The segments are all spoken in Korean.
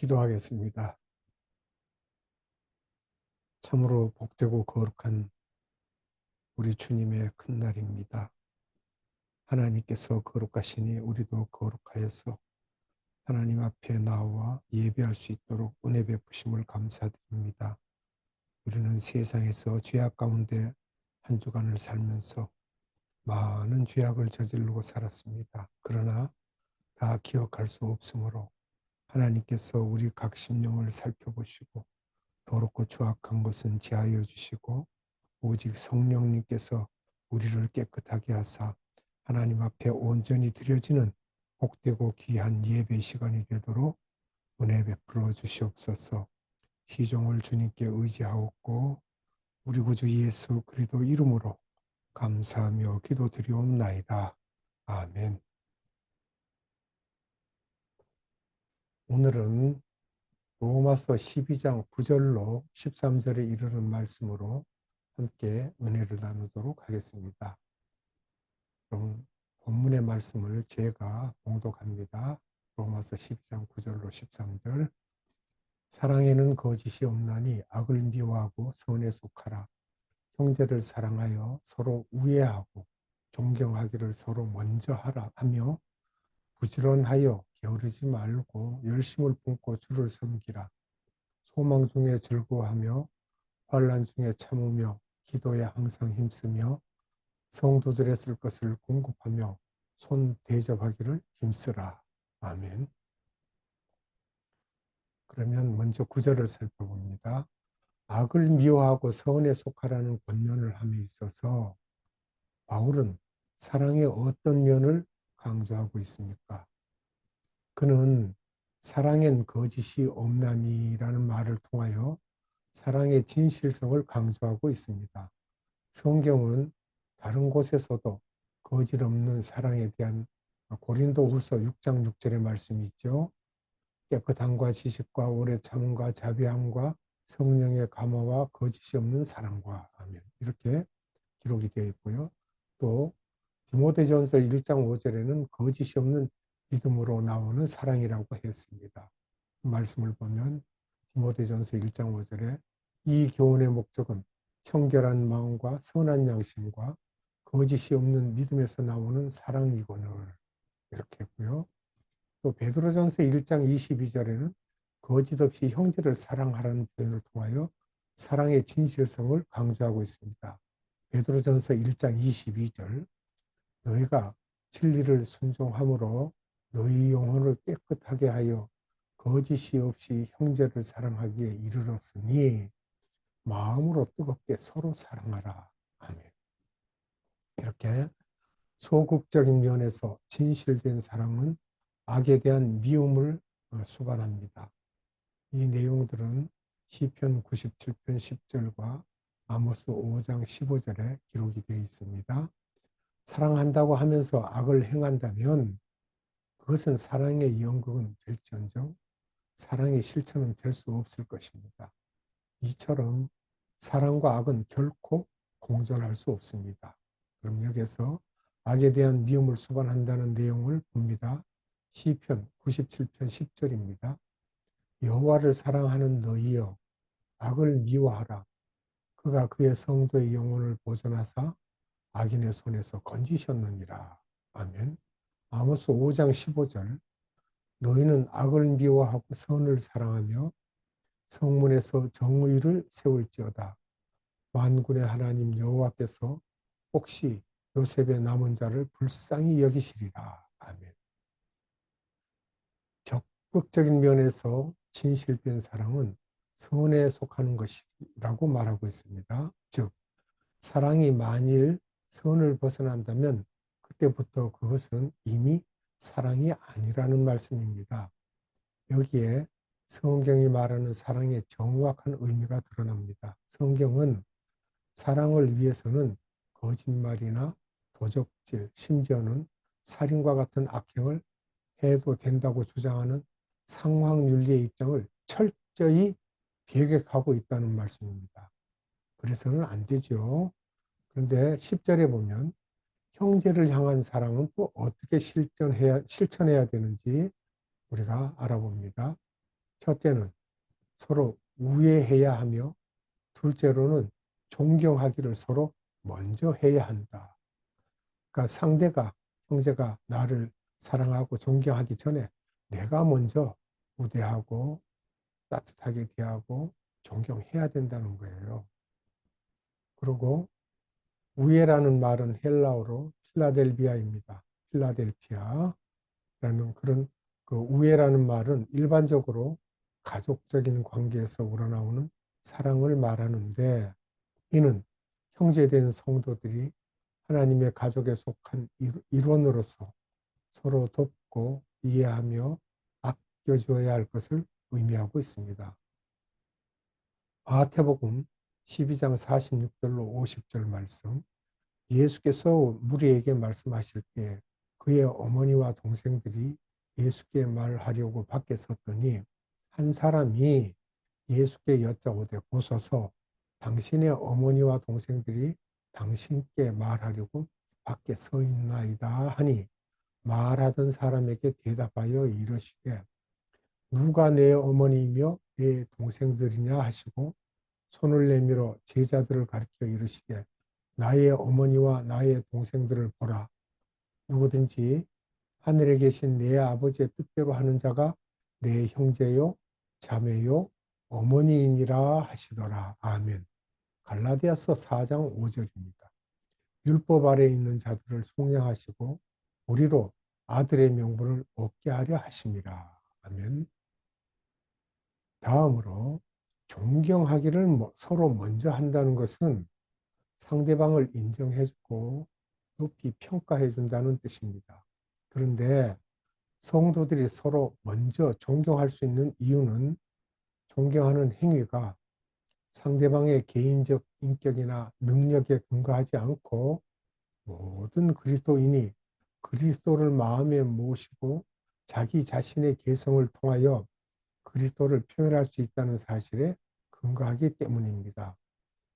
기도하겠습니다. 참으로 복되고 거룩한 우리 주님의 큰 날입니다. 하나님께서 거룩하시니 우리도 거룩하여서 하나님 앞에 나와 예배할 수 있도록 은혜 베푸심을 감사드립니다. 우리는 세상에서 죄악 가운데 한 주간을 살면서 많은 죄악을 저지르고 살았습니다. 그러나 다 기억할 수 없으므로 하나님께서 우리 각 심령을 살펴보시고 더럽고 추악한 것은 제하여 주시고 오직 성령님께서 우리를 깨끗하게 하사 하나님 앞에 온전히 드려지는 복되고 귀한 예배 시간이 되도록 은혜 베풀어 주시옵소서. 시종을 주님께 의지하옵고 우리 구주 예수 그리스도 이름으로 감사하며 기도드리옵나이다. 아멘. 오늘은 로마서 12장 9절로 13절에 이르는 말씀으로 함께 은혜를 나누도록 하겠습니다. 그럼 본문의 말씀을 제가 봉독합니다. 로마서 12장 9절로 13절. 사랑에는 거짓이 없나니 악을 미워하고 선에 속하라. 형제를 사랑하여 서로 우애하고 존경하기를 서로 먼저 하라 하며 부지런하여 게으르지 말고 열심을 품고 주를 섬기라. 소망 중에 즐거워하며 환난 중에 참으며 기도에 항상 힘쓰며 성도들의 쓸 것을 공급하며 손 대접하기를 힘쓰라. 아멘. 그러면 먼저 구절을 살펴봅니다. 악을 미워하고 선에 속하라는 권면을 함에 있어서 바울은 사랑의 어떤 면을 강조하고 있습니까? 그는 사랑엔 거짓이 없나니라는 말을 통하여 사랑의 진실성을 강조하고 있습니다. 성경은 다른 곳에서도 거짓 없는 사랑에 대한 고린도후서 6장 6절의 말씀이 있죠. 깨끗함과 지식과 오래 참음과 자비함과 성령의 감화와 거짓이 없는 사랑과 아멘. 이렇게 기록이 되어 있고요. 또 디모데전서 1장 5절에는 거짓이 없는 믿음으로 나오는 사랑이라고 했습니다. 그 말씀을 보면 디모데전서 1장 5절에 이 교훈의 목적은 청결한 마음과 선한 양심과 거짓이 없는 믿음에서 나오는 사랑이거늘 이렇게 했고요. 또 베드로전서 1장 22절에는 거짓 없이 형제를 사랑하라는 표현을 통하여 사랑의 진실성을 강조하고 있습니다. 베드로전서 1장 22절 너희가 진리를 순종함으로 너희 영혼을 깨끗하게 하여 거짓이 없이 형제를 사랑하기에 이르렀으니 마음으로 뜨겁게 서로 사랑하라. 아멘. 이렇게 소극적인 면에서 진실된 사랑은 악에 대한 미움을 수반합니다. 이 내용들은 시편 97편 10절과 아모스 5장 15절에 기록이 되어 있습니다. 사랑한다고 하면서 악을 행한다면 그것은 사랑의 연극은 될지언정 사랑의 실천은 될 수 없을 것입니다. 이처럼 사랑과 악은 결코 공존할 수 없습니다. 그럼 여기서 악에 대한 미움을 수반한다는 내용을 봅니다. 시편 97편 10절입니다. 여호와를 사랑하는 너희여 악을 미워하라. 그가 그의 성도의 영혼을 보존하사 악인의 손에서 건지셨느니라. 아멘. 아모스 5장 15절 너희는 악을 미워하고 선을 사랑하며 성문에서 정의를 세울지어다. 만군의 하나님 여호와께서 혹시 요셉의 남은 자를 불쌍히 여기시리라. 아멘. 적극적인 면에서 진실된 사랑은 선에 속하는 것이라고 말하고 있습니다. 즉 사랑이 만일 선을 벗어난다면 그때부터 그것은 이미 사랑이 아니라는 말씀입니다. 여기에 성경이 말하는 사랑의 정확한 의미가 드러납니다. 성경은 사랑을 위해서는 거짓말이나 도적질, 심지어는 살인과 같은 악행을 해도 된다고 주장하는 상황윤리의 입장을 철저히 배격하고 있다는 말씀입니다. 그래서는 안 되죠. 그런데 10절에 보면 형제를 향한 사랑은 또 어떻게 실천해야 되는지 우리가 알아봅니다. 첫째는 서로 우애해야 하며 둘째로는 존경하기를 서로 먼저 해야 한다. 그러니까 상대가, 형제가 나를 사랑하고 존경하기 전에 내가 먼저 우대하고 따뜻하게 대하고 존경해야 된다는 거예요. 그리고 우애라는 말은 헬라어로 필라델비아입니다. 필라델피아라는 그런 그 우애라는 말은 일반적으로 가족적인 관계에서 우러나오는 사랑을 말하는데, 이는 형제된 성도들이 하나님의 가족에 속한 일원으로서 서로 돕고 이해하며 아껴줘야 할 것을 의미하고 있습니다. 마태복음 12장 46절로 50절 말씀, 예수께서 무리에게 말씀하실 때 그의 어머니와 동생들이 예수께 말하려고 밖에 섰더니 한 사람이 예수께 여짜오되 보소서 당신의 어머니와 동생들이 당신께 말하려고 밖에 서 있나이다 하니, 말하던 사람에게 대답하여 이르시되 누가 내 어머니이며 내 동생들이냐 하시고 손을 내밀어 제자들을 가리켜 이르시되 나의 어머니와 나의 동생들을 보라. 누구든지 하늘에 계신 내 아버지의 뜻대로 하는 자가 내 형제요 자매요 어머니이니라 하시더라. 아멘. 갈라디아서 4장 5절입니다. 율법 아래 있는 자들을 속량하시고 우리로 아들의 명분을 얻게 하려 하심이라. 아멘. 다음으로 존경하기를 서로 먼저 한다는 것은 상대방을 인정해주고 높이 평가해준다는 뜻입니다. 그런데 성도들이 서로 먼저 존경할 수 있는 이유는 존경하는 행위가 상대방의 개인적 인격이나 능력에 근거하지 않고 모든 그리스도인이 그리스도를 마음에 모시고 자기 자신의 개성을 통하여 그리스도를 표현할 수 있다는 사실에 근거하기 때문입니다.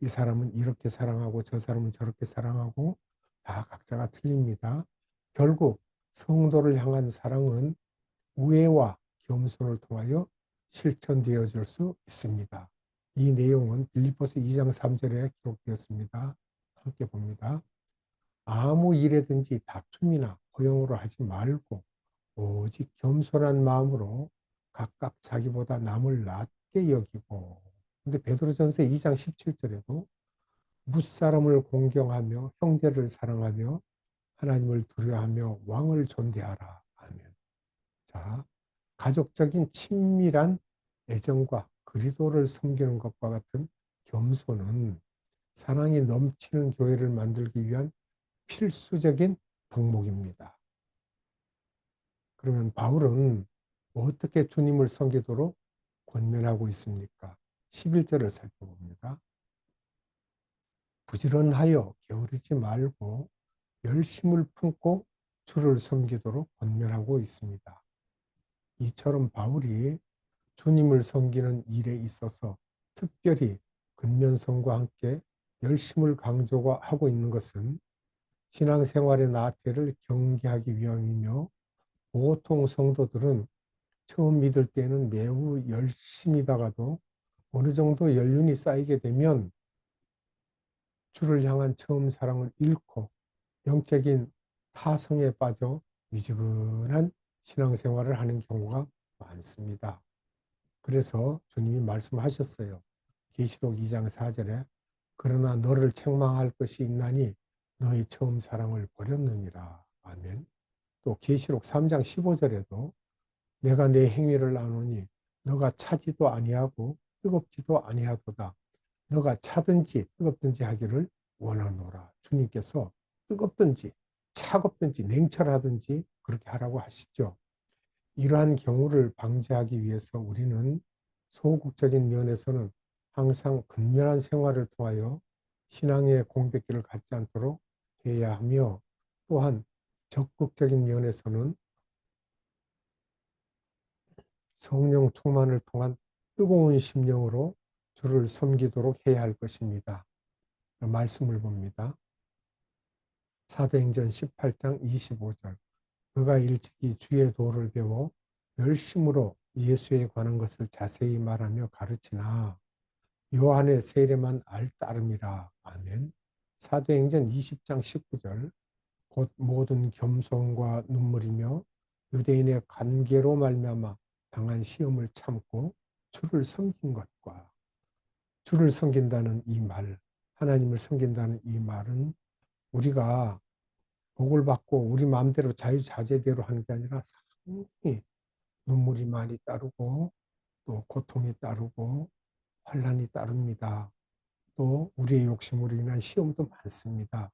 이 사람은 이렇게 사랑하고 저 사람은 저렇게 사랑하고 다 각자가 틀립니다. 결국 성도를 향한 사랑은 우애와 겸손을 통하여 실천되어질 수 있습니다. 이 내용은 빌립보서 2장 3절에 기록되었습니다. 함께 봅니다. 아무 일에든지 다툼이나 허용으로 하지 말고 오직 겸손한 마음으로 각각 자기보다 남을 낮게 여기고. 근데 베드로전서 2장 17절에도 무사람을 공경하며 형제를 사랑하며 하나님을 두려워하며 왕을 존대하라. 아멘. 자, 가족적인 친밀한 애정과 그리스도를 섬기는 것과 같은 겸손은 사랑이 넘치는 교회를 만들기 위한 필수적인 덕목입니다. 그러면 바울은 어떻게 주님을 섬기도록 권면하고 있습니까? 11절을 살펴봅니다. 부지런하여 게으르지 말고 열심을 품고 주를 섬기도록 권면하고 있습니다. 이처럼 바울이 주님을 섬기는 일에 있어서 특별히 근면성과 함께 열심을 강조하고 있는 것은 신앙생활의 나태를 경계하기 위함이며, 보통 성도들은 처음 믿을 때는 매우 열심이다가도 어느 정도 연륜이 쌓이게 되면 주를 향한 처음 사랑을 잃고 영적인 타성에 빠져 미지근한 신앙생활을 하는 경우가 많습니다. 그래서 주님이 말씀하셨어요. 계시록 2장 4절에 그러나 너를 책망할 것이 있나니 너의 처음 사랑을 버렸느니라. 아멘. 또 계시록 3장 15절에도 내가 내 행위를 아노니 너가 차지도 아니하고 뜨겁지도 아니하도다. 너가 차든지 뜨겁든지 하기를 원하노라. 주님께서 뜨겁든지 차갑든지 냉철하든지 그렇게 하라고 하시죠. 이러한 경우를 방지하기 위해서 우리는 소극적인 면에서는 항상 근면한 생활을 통하여 신앙의 공백기를 갖지 않도록 해야 하며, 또한 적극적인 면에서는 성령 충만을 통한 뜨거운 심령으로 주를 섬기도록 해야 할 것입니다. 말씀을 봅니다. 사도행전 18장 25절, 그가 일찍이 주의 도를 배워 열심으로 예수에 관한 것을 자세히 말하며 가르치나 요한의 세례만 알 따름이라. 아멘. 사도행전 20장 19절 곧 모든 겸손과 눈물이며 유대인의 관계로 말미암아 당한 시험을 참고 주를 섬긴 것과 주를 섬긴다는 이 말, 하나님을 섬긴다는 이 말은 우리가 복을 받고 우리 마음대로 자유자재대로 하는 게 아니라 상당히 눈물이 많이 따르고 또 고통이 따르고 환난이 따릅니다. 또 우리의 욕심으로 인한 시험도 많습니다.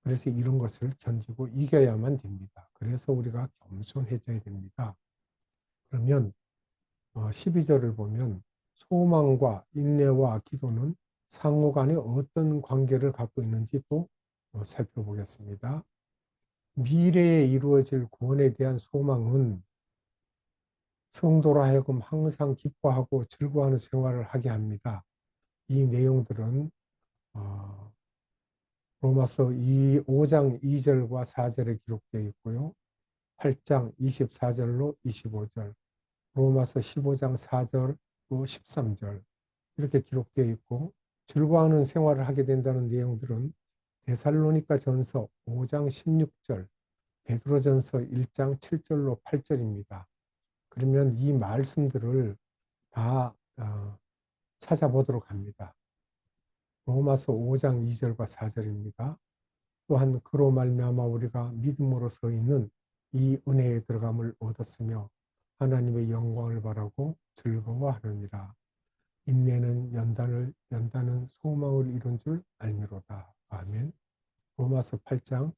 그래서 이런 것을 견디고 이겨야만 됩니다. 그래서 우리가 겸손해져야 됩니다. 그러면 12절을 보면 소망과 인내와 기도는 상호 간에 어떤 관계를 갖고 있는지 또 살펴보겠습니다. 미래에 이루어질 구원에 대한 소망은 성도로 하여금 항상 기뻐하고 즐거워하는 생활을 하게 합니다. 이 내용들은 로마서 5장 2절과 4절에 기록되어 있고요. 8장 24절로 25절, 로마서 15장 4절 또 13절 이렇게 기록되어 있고, 즐거워하는 생활을 하게 된다는 내용들은 데살로니가 전서 5장 16절, 베드로전서 1장 7절로 8절입니다. 그러면 이 말씀들을 다 찾아보도록 합니다. 로마서 5장 2절과 4절입니다. 또한 그로 말미암아 우리가 믿음으로 서 있는 이 은혜에 들어감을 얻었으며 하나님의 영광을 바라고 즐거워하느니라. 인내는 연단은 소망을 이룬 줄 알미로다. 아멘. 로마서 8장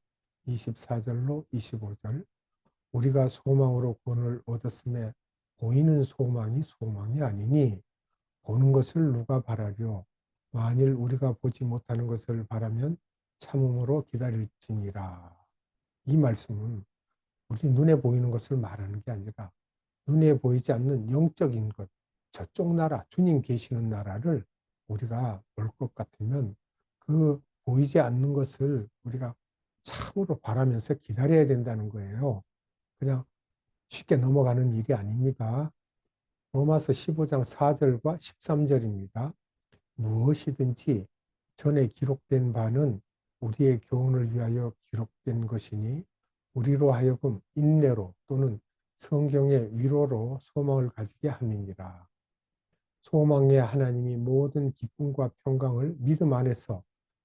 24절로 25절. 우리가 소망으로 구원을 얻었음에 보이는 소망이 아니니 보는 것을 누가 바라려. 만일 우리가 보지 못하는 것을 바라면 참음으로 기다릴지니라. 이 말씀은 우리 눈에 보이는 것을 말하는 게 아니라 눈에 보이지 않는 영적인 것, 저쪽 나라, 주님 계시는 나라를 우리가 볼 것 같으면 그 보이지 않는 것을 우리가 참으로 바라면서 기다려야 된다는 거예요. 그냥 쉽게 넘어가는 일이 아닙니다. 로마서 15장 4절과 13절입니다. 무엇이든지 전에 기록된 바는 우리의 교훈을 위하여 기록된 것이니 우리로 하여금 인내로 또는 성경의 위로로 소망을 가지게 함이니라. 소망의 하나님이 모든 기쁨과 평강을 믿음 안에서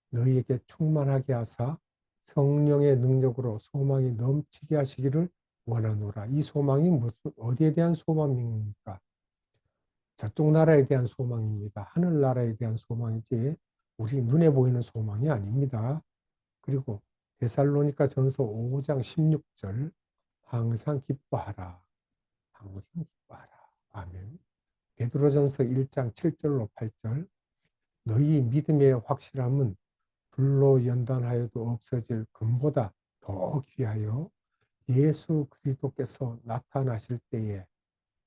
너희에게 충만하게 하사 성령의 능력으로 소망이 넘치게 하시기를 원하노라. 이 소망이 어디에 대한 소망입니까? 저쪽 나라에 대한 소망입니다. 하늘나라에 대한 소망이지 우리 눈에 보이는 소망이 아닙니다. 그리고 데살로니가 전서 5장 16절 항상 기뻐하라. 항상 기뻐하라. 아멘. 베드로전서 1장 7절로 8절 너희 믿음의 확실함은 불로 연단하여도 없어질 금보다 더 귀하여 예수 그리스도께서 나타나실 때에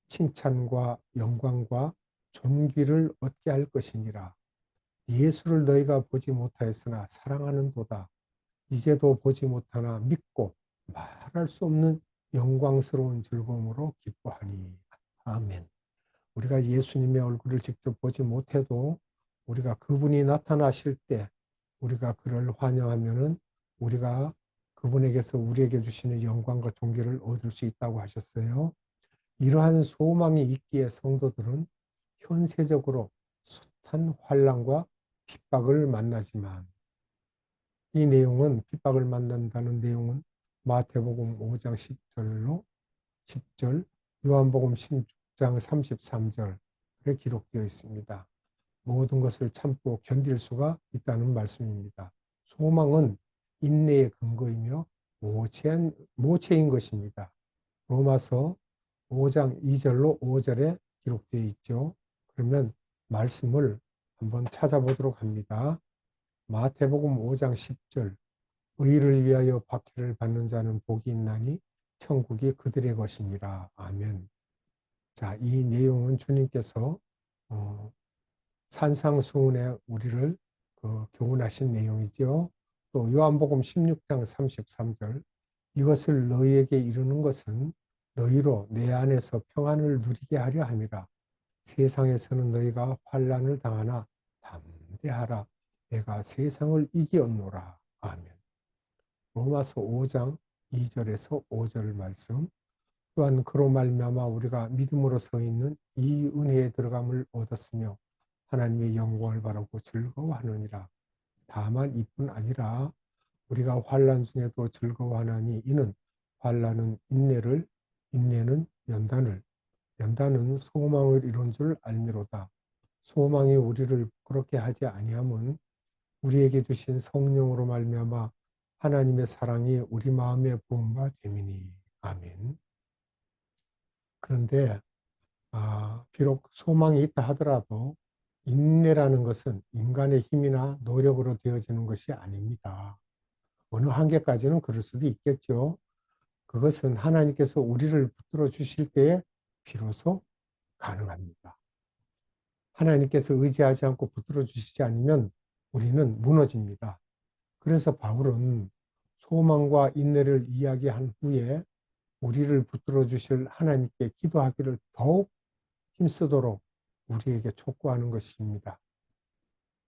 칭찬과 영광과 존귀를 얻게 할 것이니라. 예수를 너희가 보지 못하였으나 사랑하는도다. 이제도 보지 못하나 믿고 말할 수 없는 영광스러운 즐거움으로 기뻐하니. 아멘. 우리가 예수님의 얼굴을 직접 보지 못해도 우리가 그분이 나타나실 때 우리가 그를 환영하면은 우리가 그분에게서 우리에게 주시는 영광과 존귀를 얻을 수 있다고 하셨어요. 이러한 소망이 있기에 성도들은 현세적으로 숱한 환난과 핍박을 만나지만 이 내용은 핍박을 만난다는 내용은 마태복음 5장 10절로 10절, 요한복음 16장 33절에 기록되어 있습니다. 모든 것을 참고 견딜 수가 있다는 말씀입니다. 소망은 인내의 근거이며 모체인 것입니다. 로마서 5장 2절로 5절에 기록되어 있죠. 그러면 말씀을 한번 찾아보도록 합니다. 마태복음 5장 10절 의를 위하여 박해를 받는 자는 복이 있나니 천국이 그들의 것이니라. 아멘. 자, 이 내용은 주님께서 산상수훈에 우리를 교훈하신 내용이죠. 또 요한복음 16장 33절 이것을 너희에게 이르는 것은 너희로 내 안에서 평안을 누리게 하려 함이라. 세상에서는 너희가 환난을 당하나 담대하라. 내가 세상을 이기었노라. 아멘. 로마서 5장 2절에서 5절 말씀. 또한 그로 말미암아 우리가 믿음으로 서 있는 이 은혜에 들어감을 얻었으며 하나님의 영광을 바라고 즐거워하느니라. 다만 이뿐 아니라 우리가 환난 중에도 즐거워하나니 이는 환난은 인내를, 인내는 연단을, 연단은 소망을 이룬 줄 알미로다. 소망이 우리를 부끄럽게 하지 아니함은 우리에게 주신 성령으로 말미암아 하나님의 사랑이 우리 마음에 부음바 됨이니. 아멘. 그런데 비록 소망이 있다 하더라도 인내라는 것은 인간의 힘이나 노력으로 되어지는 것이 아닙니다. 어느 한계까지는 그럴 수도 있겠죠. 그것은 하나님께서 우리를 붙들어 주실 때에 비로소 가능합니다. 하나님께서 의지하지 않고 붙들어 주시지 않으면 우리는 무너집니다. 그래서 바울은 소망과 인내를 이야기한 후에 우리를 붙들어 주실 하나님께 기도하기를 더욱 힘쓰도록 우리에게 촉구하는 것입니다.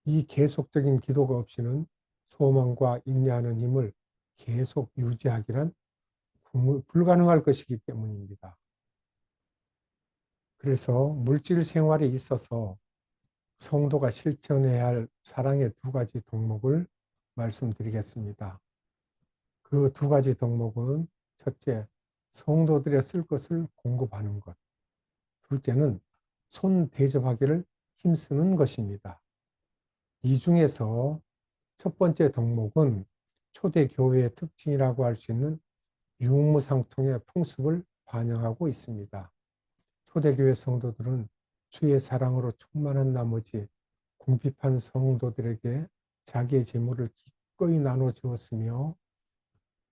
이 계속적인 기도가 없이는 소망과 인내하는 힘을 계속 유지하기란 불가능할 것이기 때문입니다. 그래서 물질 생활에 있어서 성도가 실천해야 할 사랑의 두 가지 덕목을 말씀드리겠습니다. 그 두 가지 덕목은 첫째, 성도들의 쓸 것을 공급하는 것. 둘째는 손 대접하기를 힘쓰는 것입니다. 이 중에서 첫 번째 덕목은 초대교회의 특징이라고 할 수 있는 유무상통의 풍습을 반영하고 있습니다. 초대교회 성도들은 주의 사랑으로 충만한 나머지 궁핍한 성도들에게 자기의 재물을 기꺼이 나눠주었으며,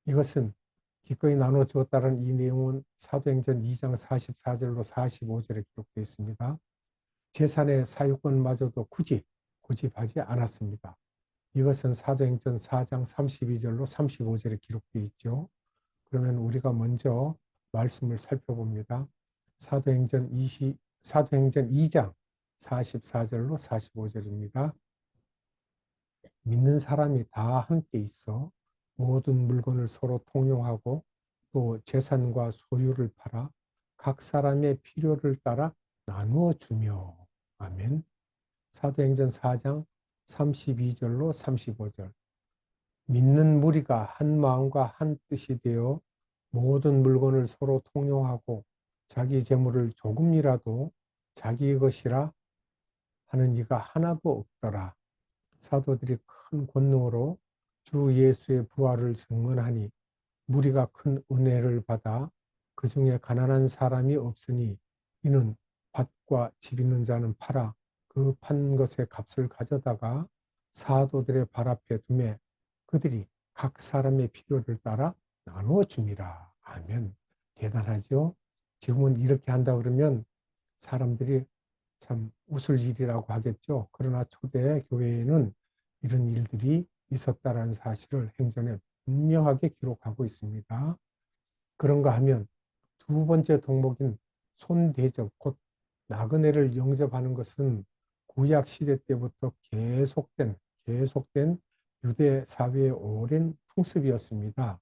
이것은 기꺼이 나눠주었다는 이 내용은 사도행전 2장 44절로 45절에 기록되어 있습니다. 재산의 사유권마저도 굳이 고집하지 않았습니다. 이것은 사도행전 4장 32절로 35절에 기록되어 있죠. 그러면 우리가 먼저 말씀을 살펴봅니다. 사도행전 2장 44절로 45절입니다. 믿는 사람이 다 함께 있어 모든 물건을 서로 통용하고 또 재산과 소유를 팔아 각 사람의 필요를 따라 나누어 주며. 아멘. 사도행전 4장 32절로 35절. 믿는 무리가 한 마음과 한 뜻이 되어 모든 물건을 서로 통용하고 자기 재물을 조금이라도 자기 것이라 하는 이가 하나도 없더라. 사도들이 큰 권능으로 주 예수의 부활을 증언하니 무리가 큰 은혜를 받아 그 중에 가난한 사람이 없으니 이는 밭과 집 있는 자는 팔아 그 판 것의 값을 가져다가 사도들의 발 앞에 두매 그들이 각 사람의 필요를 따라 나누어 줍니다. 아멘. 대단하죠? 지금은 이렇게 한다 그러면 사람들이 참 웃을 일이라고 하겠죠. 그러나 초대 교회에는 이런 일들이 있었다라는 사실을 행전에 분명하게 기록하고 있습니다. 그런가 하면 두 번째 덕목인 손대접, 곧 나그네를 영접하는 것은 구약 시대 때부터 계속된 유대 사회의 오랜 풍습이었습니다.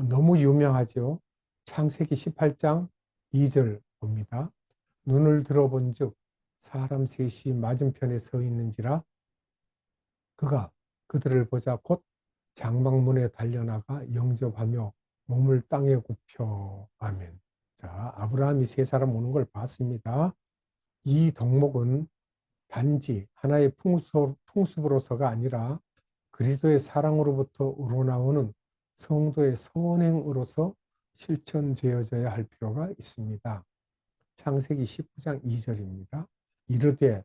너무 유명하죠. 창세기 18장 2절 봅니다. 눈을 들어본 즉 사람 셋이 맞은편에 서 있는지라 그가 그들을 보자 곧 장막문에 달려나가 영접하며 몸을 땅에 굽혀. 아멘. 자, 아브라함이 세 사람 오는 걸 봤습니다. 이 덕목은 단지 하나의 풍습으로서가 아니라 그리스도의 사랑으로부터 우러나오는 성도의 선행으로서 실천되어져야 할 필요가 있습니다. 창세기 19장 2절입니다. 이르되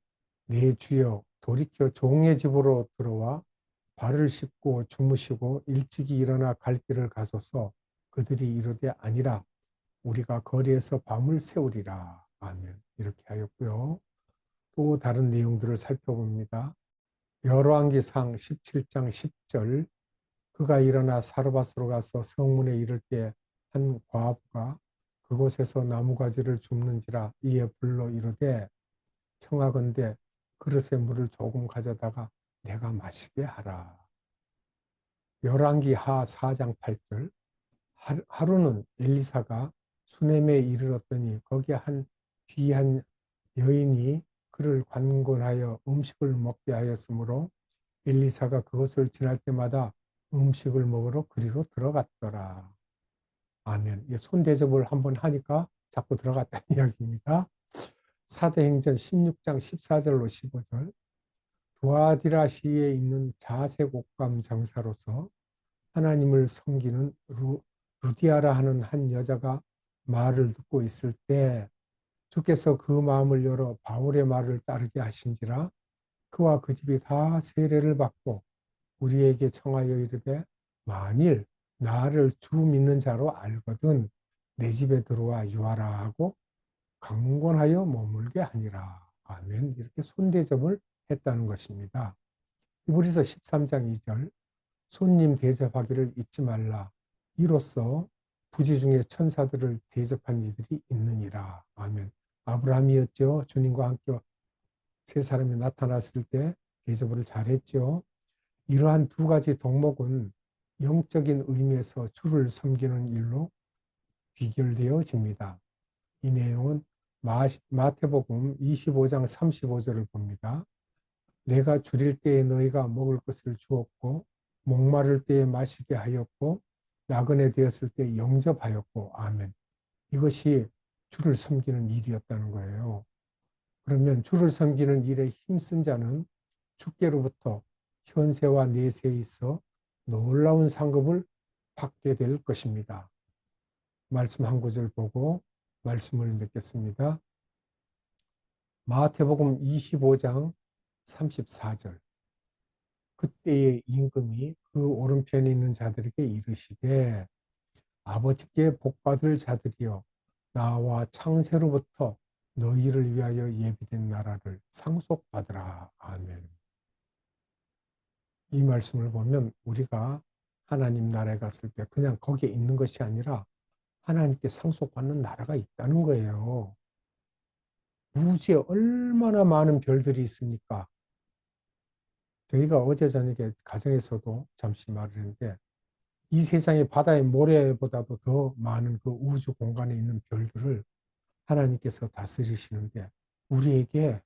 내 주여 돌이켜 종의 집으로 들어와 발을 씻고 주무시고 일찍이 일어나 갈 길을 가소서. 그들이 이르되 아니라 우리가 거리에서 밤을 새우리라. 아멘. 이렇게 하였고요. 또 다른 내용들을 살펴봅니다. 열왕기상 17장 10절 그가 일어나 사르밧으로 가서 성문에 이를 때 한 과부가 그 그곳에서 나무가지를 줍는지라. 이에 불러 이르되 청하건대 그릇에 물을 조금 가져다가 내가 마시게 하라. 열왕기하 4장 8절. 하루는 엘리사가 수넴에 이르렀더니 거기에 한 귀한 여인이 그를 관건하여 음식을 먹게 하였으므로 엘리사가 그것을 지날 때마다 음식을 먹으러 그리로 들어갔더라. 아멘. 손 대접을 한번 하니까 자꾸 들어갔다는 이야기입니다. 사도행전 16장 14절로 15절. 두아디라시에 있는 자색 옷감 장사로서 하나님을 섬기는 루디아라 하는 한 여자가 말을 듣고 있을 때 주께서 그 마음을 열어 바울의 말을 따르게 하신지라. 그와 그 집이 다 세례를 받고 우리에게 청하여 이르되 만일 나를 주 믿는 자로 알거든 내 집에 들어와 유하라 하고 강권하여 머물게 하니라. 아멘. 이렇게 손대접을 했다는 것입니다. 히브리서 13장 2절. 손님 대접하기를 잊지 말라. 이로써 부지 중에 천사들을 대접한 이들이 있느니라. 아멘. 아브라함이었죠. 주님과 함께 세 사람이 나타났을 때 대접을 잘했죠. 이러한 두 가지 덕목은 영적인 의미에서 주를 섬기는 일로 귀결되어집니다. 이 내용은 마태복음 25장 35절을 봅니다. 내가 줄일 때에 너희가 먹을 것을 주었고 목마를 때에 마시게 하였고 나그네 되었을 때 영접하였고. 아멘. 이것이 주를 섬기는 일이었다는 거예요. 그러면 주를 섬기는 일에 힘쓴 자는 주께로부터 현세와 내세에 있어 놀라운 상급을 받게 될 것입니다. 말씀 한 구절 보고 말씀을 맺겠습니다. 마태복음 25장 34절. 그때의 임금이 그 오른편에 있는 자들에게 이르시되 아버지께 복받을 자들이여 나와 창세로부터 너희를 위하여 예비된 나라를 상속받으라. 아멘. 이 말씀을 보면 우리가 하나님 나라에 갔을 때 그냥 거기에 있는 것이 아니라 하나님께 상속받는 나라가 있다는 거예요. 우주에 얼마나 많은 별들이 있습니까? 저희가 어제 저녁에 가정에서도 잠시 말을 했는데 이 세상의 바다의 모래보다도 더 많은 그 우주 공간에 있는 별들을 하나님께서 다스리시는데 우리에게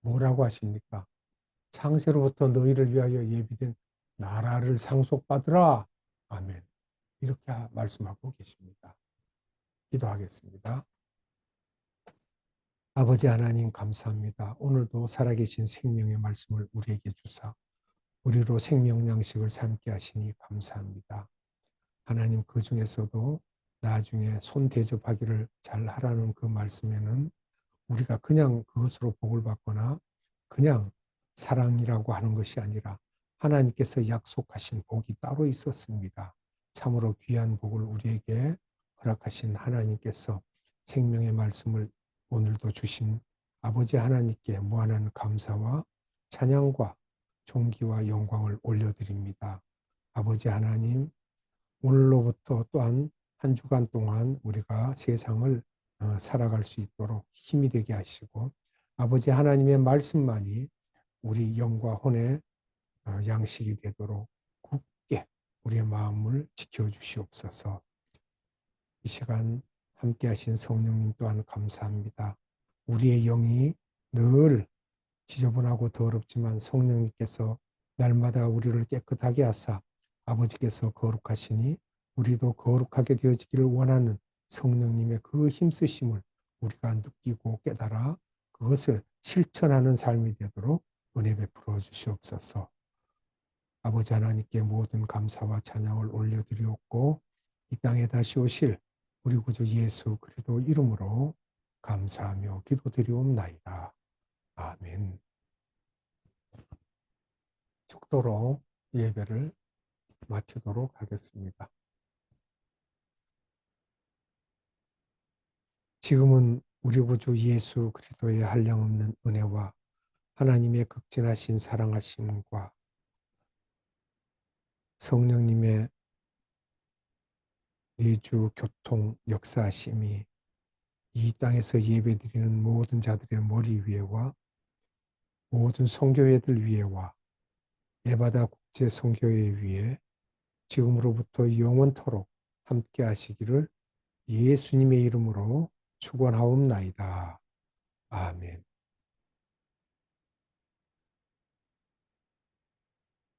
뭐라고 하십니까? 창세로부터 너희를 위하여 예비된 나라를 상속받으라. 아멘. 이렇게 말씀하고 계십니다. 기도하겠습니다. 아버지 하나님 감사합니다. 오늘도 살아계신 생명의 말씀을 우리에게 주사 우리로 생명 양식을 삼게 하시니 감사합니다. 하나님 그 중에서도 나중에 손 대접하기를 잘 하라는 그 말씀에는 우리가 그냥 그것으로 복을 받거나 그냥 사랑이라고 하는 것이 아니라 하나님께서 약속하신 복이 따로 있었습니다. 참으로 귀한 복을 우리에게 허락하신 하나님께서 생명의 말씀을 오늘도 주신 아버지 하나님께 무한한 감사와 찬양과 존귀와 영광을 올려드립니다. 아버지 하나님, 오늘로부터 또한 한 주간 동안 우리가 세상을 살아갈 수 있도록 힘이 되게 하시고 아버지 하나님의 말씀만이 우리 영과 혼의 양식이 되도록 굳게 우리의 마음을 지켜주시옵소서. 이 시간 함께 하신 성령님 또한 감사합니다. 우리의 영이 늘 지저분하고 더럽지만 성령님께서 날마다 우리를 깨끗하게 하사 아버지께서 거룩하시니 우리도 거룩하게 되어지기를 원하는 성령님의 그 힘쓰심을 우리가 느끼고 깨달아 그것을 실천하는 삶이 되도록 은혜 베풀어 주시옵소서. 아버지 하나님께 모든 감사와 찬양을 올려드리옵고 이 땅에 다시 오실 우리 구주 예수 그리스도 이름으로 감사하며 기도드리옵나이다. 아멘. 축도로 예배를 마치도록 하겠습니다. 지금은 우리 구주 예수 그리스도의 한량없는 은혜와 하나님의 극진하신 사랑하심과 성령님의 내주 교통 역사하심이 이 땅에서 예배드리는 모든 자들의 머리 위에와 모든 선교회들 위에와 에바다 국제 선교회 위에 지금으로부터 영원토록 함께 하시기를 예수님의 이름으로 축원하옵나이다. 아멘.